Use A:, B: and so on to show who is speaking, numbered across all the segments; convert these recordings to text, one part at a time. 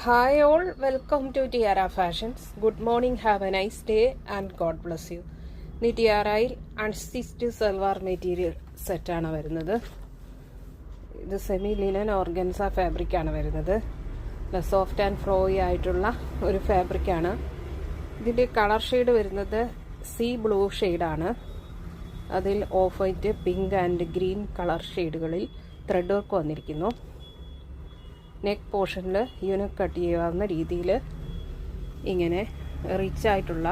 A: Hi all, welcome to Tiara Fashions. Good morning, have a nice day and God bless you. ഈ ടിയാറയിൽ unstitched salwar material സെറ്റാണ് വരുന്നത്. ഇത് semi linen organza ഫാബ്രിക്കാണ് വരുന്നത്. Soft and flowy ആയിട്ടുള്ള ഒരു ഫാബ്രിക്കാണ്. ഇതിൻ്റെ കളർ ഷെയ്ഡ് വരുന്നത് സീ ബ്ലൂ ഷെയ്ഡാണ്. അതിൽ off white, pink and green colour ഷെയ്ഡുകളിൽ ത്രെഡ് വർക്ക് വന്നിരിക്കുന്നു. നെക്ക് പോർഷനിൽ യൂണിക് കട്ട് ചെയ്യാവുന്ന രീതിയിൽ ഇങ്ങനെ റിച്ച് ആയിട്ടുള്ള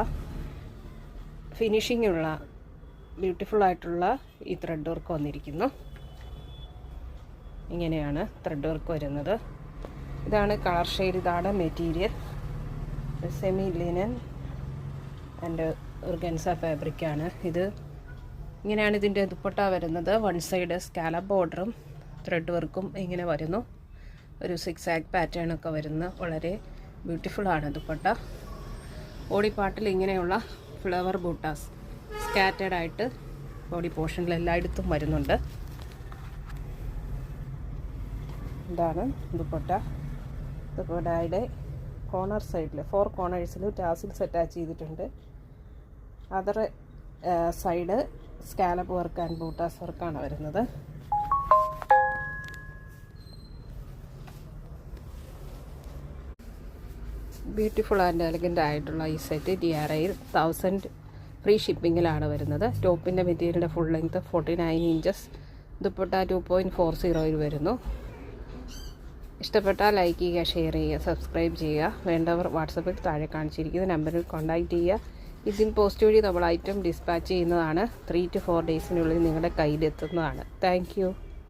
A: ഫിനിഷിംഗ് ഉള്ള ബ്യൂട്ടിഫുൾ ആയിട്ടുള്ള ഈ ത്രെഡ് വർക്ക് വന്നിരിക്കുന്നു. ഇങ്ങനെയാണ് ത്രെഡ് വർക്ക് വരുന്നത്. ഇതാണ് കളർ ഷെയ്ഡ്, ഇതാണ് material. Semi linen and organza ഫാബ്രിക്കാണ് ഇത്. ഇങ്ങനെയാണ് ഇതിൻ്റെ ദുപ്പട്ട വരുന്നത്. വൺ സൈഡ് സ്കാലപ്പ് ബോർഡറും ത്രെഡ് വർക്കും ഇങ്ങനെ വരുന്നു. ഒരു സിക്സാഗ് പാറ്റേൺ ഒക്കെ വരുന്ന വളരെ ബ്യൂട്ടിഫുള്ളാണ് ദുപ്പട്ട. ബോഡി പാർട്ടിൽ ഇങ്ങനെയുള്ള ഫ്ലവർ ബൂട്ടാസ് സ്കാറ്റേഡ് ആയിട്ട് ബോഡി പോർഷനിൽ എല്ലായിടത്തും വരുന്നുണ്ട്. ഇതാണ് ദുപ്പട്ട. ദുപ്പട്ടയുടെ കോർണർ സൈഡിൽ 4 കോർണേഴ്സിൽ ടാസിൽസ് അറ്റാച്ച് ചെയ്തിട്ടുണ്ട്. Other side scallop work and ബൂട്ടാസ് വർക്കാണ് വരുന്നത്. ബ്യൂട്ടിഫുൾ ആൻഡ് എലഗൻ്റ് ആയിട്ടുള്ള ഈ സെറ്റ് ടിയാറയിൽ 1000 ഫ്രീ ഷിപ്പിങ്ങിലാണ് വരുന്നത്. ടോപ്പിൻ്റെ മെറ്റീരിയലിൻ്റെ ഫുൾ ലെങ്ത്ത് 49 ഇഞ്ചസ്. ദുപ്പട്ട 2.40 വരുന്നു. ഇഷ്ടപ്പെട്ടാൽ ലൈക്ക് ചെയ്യുക, ഷെയർ ചെയ്യുക, സബ്സ്ക്രൈബ് ചെയ്യുക. വേണ്ടവർ വാട്സപ്പിൽ താഴെ കാണിച്ചിരിക്കുന്ന നമ്പറിൽ കോൺടാക്റ്റ് ചെയ്യുക. ഇതിൻ പോസ്റ്റ് വഴി നമ്മൾ ഐറ്റം ഡിസ്പാച്ച് ചെയ്യുന്നതാണ്. 3 to 4 ഡേയ്സിനുള്ളിൽ നിങ്ങളുടെ കയ്യിലെത്തുന്നതാണ്. Thank you.